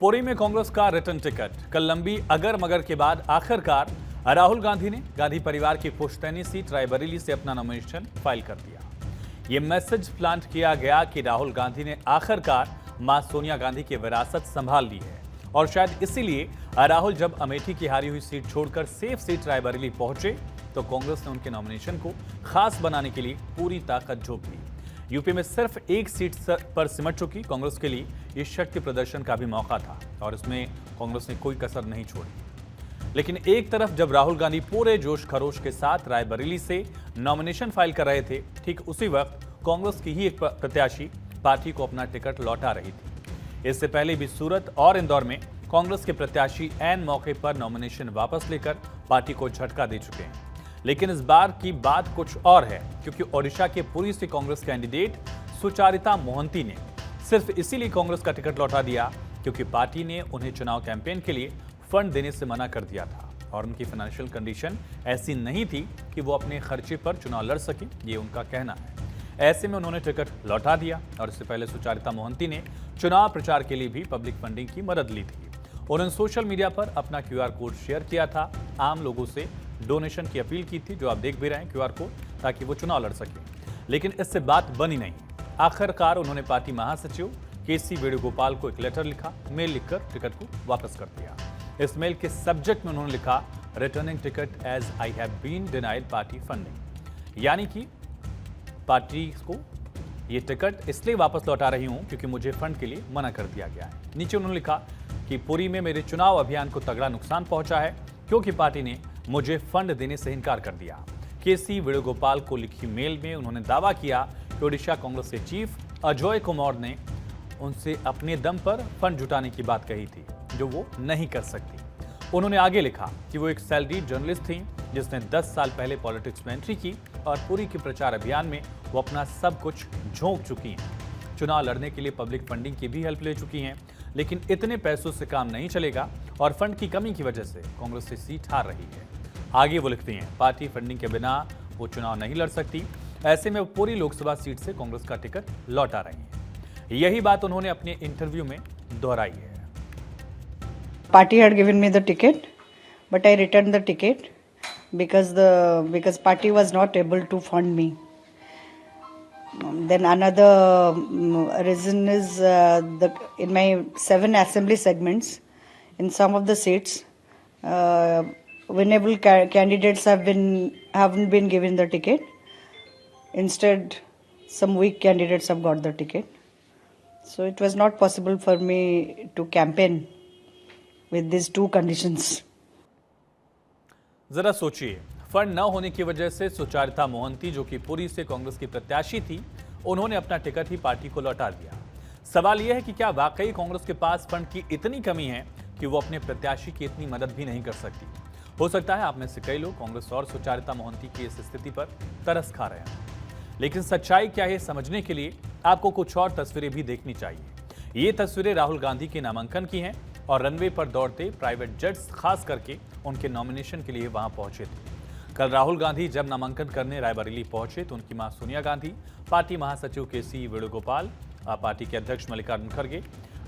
पुरी में कांग्रेस का return ticket. कल लंबी अगर मगर के बाद आखिरकार राहुल गांधी ने गांधी परिवार की पुश्तैनी सीट रायबरेली से अपना नॉमिनेशन फाइल कर दिया। ये मैसेज प्लांट किया गया कि राहुल गांधी ने आखिरकार मां सोनिया गांधी की विरासत संभाल ली है और शायद इसीलिए राहुल जब अमेठी की हारी हुई सीट छोड़कर सेफ सीट रायबरेली पहुंचे तो कांग्रेस ने उनके नॉमिनेशन को खास बनाने के लिए पूरी ताकत झोंक दी। यूपी में सिर्फ एक सीट पर सिमट चुकी कांग्रेस के लिए यह शक्ति प्रदर्शन का भी मौका था और इसमें कांग्रेस ने कोई कसर नहीं छोड़ी। लेकिन एक तरफ जब राहुल गांधी पूरे जोश खरोश के साथ रायबरेली से नॉमिनेशन फाइल कर रहे थे, ठीक उसी वक्त कांग्रेस की ही एक प्रत्याशी पार्टी को अपना टिकट लौटा रही थी। इससे पहले भी सूरत और इंदौर में कांग्रेस के प्रत्याशी ऐन मौके पर नॉमिनेशन वापस लेकर पार्टी को झटका दे चुके हैं। लेकिन इस बार की बात कुछ और है, क्योंकि ओडिशा के पुरी से कांग्रेस कैंडिडेट सुचारिता मोहंती ने सिर्फ इसीलिए कांग्रेस का टिकट लौटा दिया क्योंकि पार्टी ने उन्हें चुनाव कैंपेन के लिए फंड देने से मना कर दिया था और उनकी फाइनेंशियल कंडीशन ऐसी नहीं थी कि वो अपने खर्चे पर चुनाव लड़ सके, ये उनका कहना है। ऐसे में उन्होंने टिकट लौटा दिया और इससे पहले सुचारिता मोहंती ने चुनाव प्रचार के लिए भी पब्लिक फंडिंग की मदद ली थी। उन्होंने सोशल मीडिया पर अपना क्यूआर कोड शेयर किया था, आम लोगों से डोनेशन की अपील की थी, जो आप देख भी रहे हैं क्यूआर कोड, ताकि वो चुनाव लड़ सके। लेकिन इससे बात बनी नहीं। आखिरकार उन्होंने पार्टी महासचिव केसी वेणुगोपाल को एक लेटर लिखा, मेल लिखकर टिकट को वापस कर दिया। इस मेल के सब्जेक्ट में उन्होंने लिखा, returning ticket as I have been denied party funding, यानी कि पार्टी को ये टिकट इसलिए वापस लौटा रही हूं क्योंकि मुझे फंड के लिए मना कर दिया गया है। नीचे उन्होंने लिखा कि पुरी में मेरे चुनाव अभियान को तगड़ा नुकसान पहुंचा है क्योंकि पार्टी ने मुझे फंड देने से इनकार कर दिया। केसी वेणुगोपाल को लिखी मेल में उन्होंने दावा किया कि ओडिशा कांग्रेस के चीफ अजय कुमार ने उनसे अपने दम पर फंड जुटाने की बात कही थी, जो वो नहीं कर सकती। उन्होंने आगे लिखा कि वो एक सैलरीड जर्नलिस्ट थी जिसने 10 साल पहले पॉलिटिक्स में एंट्री की और पुरी के प्रचार अभियान में वो अपना सब कुछ झोंक चुकी हैं। चुनाव लड़ने के लिए पब्लिक फंडिंग की भी हेल्प ले चुकी हैं, लेकिन इतने पैसों से काम नहीं चलेगा और फंड की कमी की वजह से कांग्रेस से सीट हार रही है। आगे वो लिखती हैं, पार्टी फंडिंग के बिना वो चुनाव नहीं लड़ सकती। ऐसे में वो पूरी लोकसभा सीट से कांग्रेस का टिकट लौटा रही हैं। यही बात उन्होंने अपने इंटरव्यू में दोहराई है। Party had given me the ticket, but I returned the ticket because party was not able to fund me. Then another reason is in my 7 assembly segments, in some of the seats, winnable candidates haven't been given the ticket. Instead, some weak candidates have got the ticket. So it was not possible for me to campaign with these two conditions. जरा सोचिए, fund न होने की वजह से सुचारिता मोहंती, जो कि पुरी से कांग्रेस की प्रत्याशी थी, उन्होंने अपना टिकट ही पार्टी को लौटा दिया। सवाल यह है कि क्या वाकई कांग्रेस के पास फंड की इतनी कमी है कि वो अपने प्रत्याशी की इतनी मदद भी नहीं कर सकती? हो सकता है आप में से कई लोग कांग्रेस और सुचारिता मोहंती की इस स्थिति पर तरस खा रहे हैं, लेकिन सच्चाई क्या है समझने के लिए आपको कुछ और तस्वीरें भी देखनी चाहिए। ये तस्वीरें राहुल गांधी के नामांकन की हैं और रनवे पर दौड़ते प्राइवेट जेट्स खास करके उनके नॉमिनेशन के लिए वहां पहुंचे थे। कल राहुल गांधी जब नामांकन करने रायबरेली पहुंचे तो उनकी मां सोनिया गांधी, पार्टी महासचिव केसी वेणुगोपाल, पार्टी के अध्यक्ष मल्लिकार्जुन खड़गे,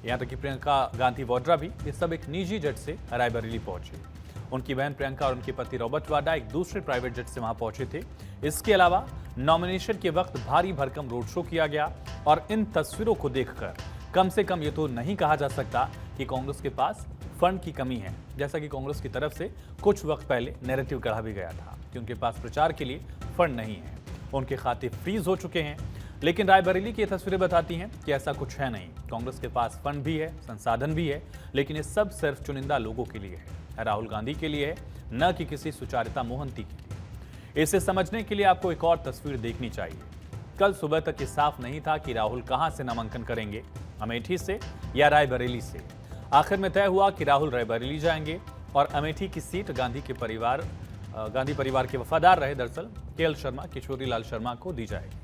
यहां तक कि प्रियंका गांधी वाड्रा भी, ये सब एक निजी जेट से रायबरेली पहुंचे। उनकी बहन प्रियंका और उनके पति रॉबर्ट वाड्रा एक दूसरे प्राइवेट जेट से वहां पहुंचे थे। इसके अलावा नॉमिनेशन के वक्त भारी भरकम रोड शो किया गया और इन तस्वीरों को देखकर कम से कम ये तो नहीं कहा जा सकता कि कांग्रेस के पास फंड की कमी है, जैसा कि कांग्रेस की तरफ से कुछ वक्त पहले नैरेटिव गढ़ा भी गया था कि उनके पास प्रचार के लिए फंड नहीं है, उनके खाते फ्रीज हो चुके हैं। लेकिन रायबरेली की तस्वीरें बताती हैं कि ऐसा कुछ है नहीं। कांग्रेस के पास फंड भी है, संसाधन भी है, लेकिन ये सब सिर्फ चुनिंदा लोगों के लिए है, राहुल गांधी के लिए है, न कि किसी सुचारिता मोहंती के लिए। इसे समझने के लिए आपको एक और तस्वीर देखनी चाहिए। कल सुबह तक ये साफ नहीं था कि राहुल कहां से नामांकन करेंगे, अमेठी से या रायबरेली से। आखिर में तय हुआ कि राहुल रायबरेली जाएंगे और अमेठी की सीट गांधी परिवार के वफादार रहे दरअसल केएल शर्मा, किशोरी लाल शर्मा को दी जाएगी।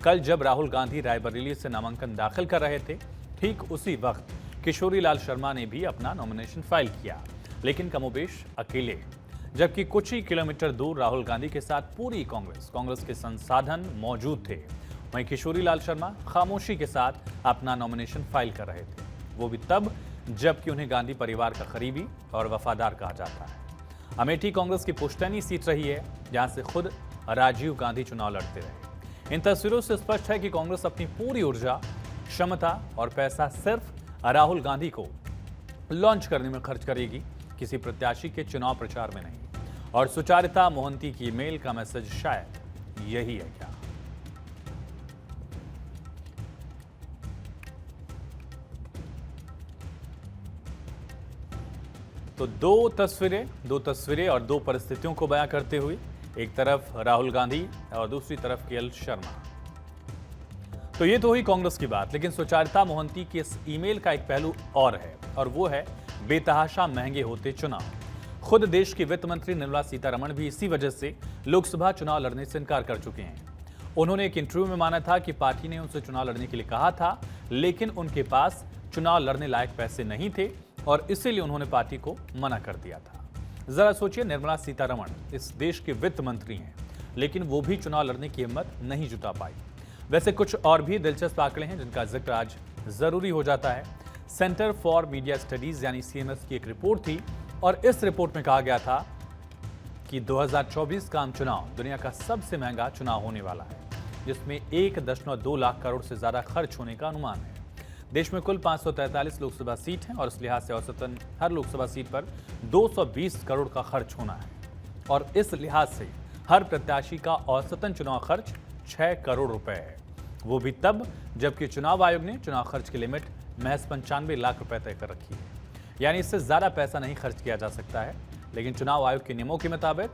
कल जब राहुल गांधी रायबरेली से नामांकन दाखिल कर रहे थे, ठीक उसी वक्त किशोरी लाल शर्मा ने भी अपना नॉमिनेशन फाइल किया, लेकिन कमोबेश अकेले। जबकि कुछ ही किलोमीटर दूर राहुल गांधी के साथ पूरी कांग्रेस के संसाधन मौजूद थे। वहीं किशोरी लाल शर्मा खामोशी के साथ अपना नॉमिनेशन फाइल कर रहे थे, वो भी तब जबकि उन्हें गांधी परिवार का करीबी और वफादार कहा जाता है। अमेठी कांग्रेस की पुश्तैनी सीट रही है, जहां से खुद राजीव गांधी चुनाव लड़ते रहे। इन तस्वीरों से स्पष्ट है कि कांग्रेस अपनी पूरी ऊर्जा, क्षमता और पैसा सिर्फ राहुल गांधी को लॉन्च करने में खर्च करेगी, किसी प्रत्याशी के चुनाव प्रचार में नहीं। और सुचारिता मोहंती की ईमेल का मैसेज शायद यही है क्या? तो दो तस्वीरें और दो परिस्थितियों को बयां करते हुए, एक तरफ राहुल गांधी और दूसरी तरफ केएल शर्मा। तो ये तो हुई कांग्रेस की बात, लेकिन सुचारिता मोहंती की इस ईमेल का एक पहलू और है, और वो है बेतहाशा महंगे होते चुनाव। खुद देश की वित्त मंत्री निर्मला सीतारमण भी इसी वजह से लोकसभा चुनाव लड़ने से इनकार कर चुके हैं। उन्होंने एक इंटरव्यू में माना था कि पार्टी ने उनसे चुनाव लड़ने के लिए कहा था, लेकिन उनके पास चुनाव लड़ने लायक पैसे नहीं थे और इसीलिए उन्होंने पार्टी को मना कर दिया था। जरा सोचिए, निर्मला सीतारमण इस देश के वित्त मंत्री हैं, लेकिन वो भी चुनाव लड़ने की हिम्मत नहीं जुटा पाई। वैसे कुछ और भी दिलचस्प आंकड़े हैं जिनका जिक्र आज जरूरी हो जाता है। सेंटर फॉर मीडिया स्टडीज यानी सीएमएस की एक रिपोर्ट थी, और इस रिपोर्ट में कहा गया था कि 2024 का आम चुनाव दुनिया का सबसे महंगा चुनाव होने वाला है, जिसमें 1.2 लाख करोड़ से ज्यादा खर्च होने का अनुमान है। देश में कुल 543 लोकसभा सीट हैं और इस लिहाज से औसतन हर लोकसभा सीट पर 220 करोड़ का खर्च होना है, और इस लिहाज से हर प्रत्याशी का औसतन चुनाव खर्च 6 करोड़ रुपए है, वो भी तब जबकि चुनाव आयोग ने चुनाव खर्च की लिमिट महज 95 लाख रुपए तय कर रखी है। यानी इससे ज्यादा पैसा नहीं खर्च किया जा सकता है। लेकिन चुनाव आयोग के नियमों के मुताबिक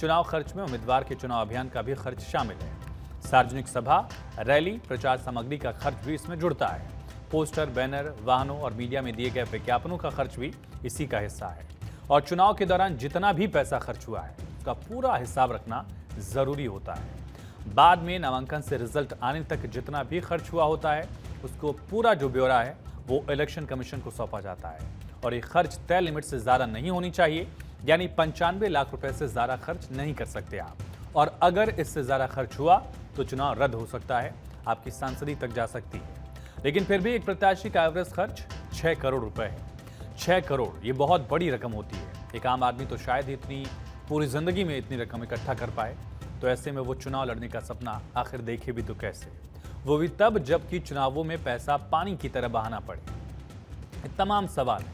चुनाव खर्च में उम्मीदवार के चुनाव अभियान का भी खर्च शामिल है। सार्वजनिक सभा, रैली, प्रचार सामग्री का खर्च भी इसमें जुड़ता है। पोस्टर, बैनर, वाहनों और मीडिया में दिए गए विज्ञापनों का खर्च भी इसी का हिस्सा है। और चुनाव के दौरान जितना भी पैसा खर्च हुआ है, उसका पूरा हिसाब रखना जरूरी होता है। बाद में नामांकन से रिजल्ट आने तक जितना भी खर्च हुआ होता है, उसको पूरा जो ब्यौरा है वो इलेक्शन कमीशन को सौंपा जाता है। और ये खर्च तय लिमिट से ज्यादा नहीं होनी चाहिए, यानी 95 लाख रुपए से ज्यादा खर्च नहीं कर सकते आप। और अगर इससे ज्यादा खर्च हुआ तो चुनाव रद्द हो सकता है, आपकी सांसदी तक जा सकती है। लेकिन फिर भी एक प्रत्याशी का एवरेज खर्च 6 करोड़ रुपए है। 6 करोड़ ये बहुत बड़ी रकम होती है। एक आम आदमी तो शायद ही इतनी पूरी जिंदगी में इतनी रकम इकट्ठा कर पाए। तो ऐसे में वो चुनाव लड़ने का सपना आखिर देखे भी तो कैसे, वो भी तब जबकि चुनावों में पैसा पानी की तरह बहाना पड़े। तमाम सवाल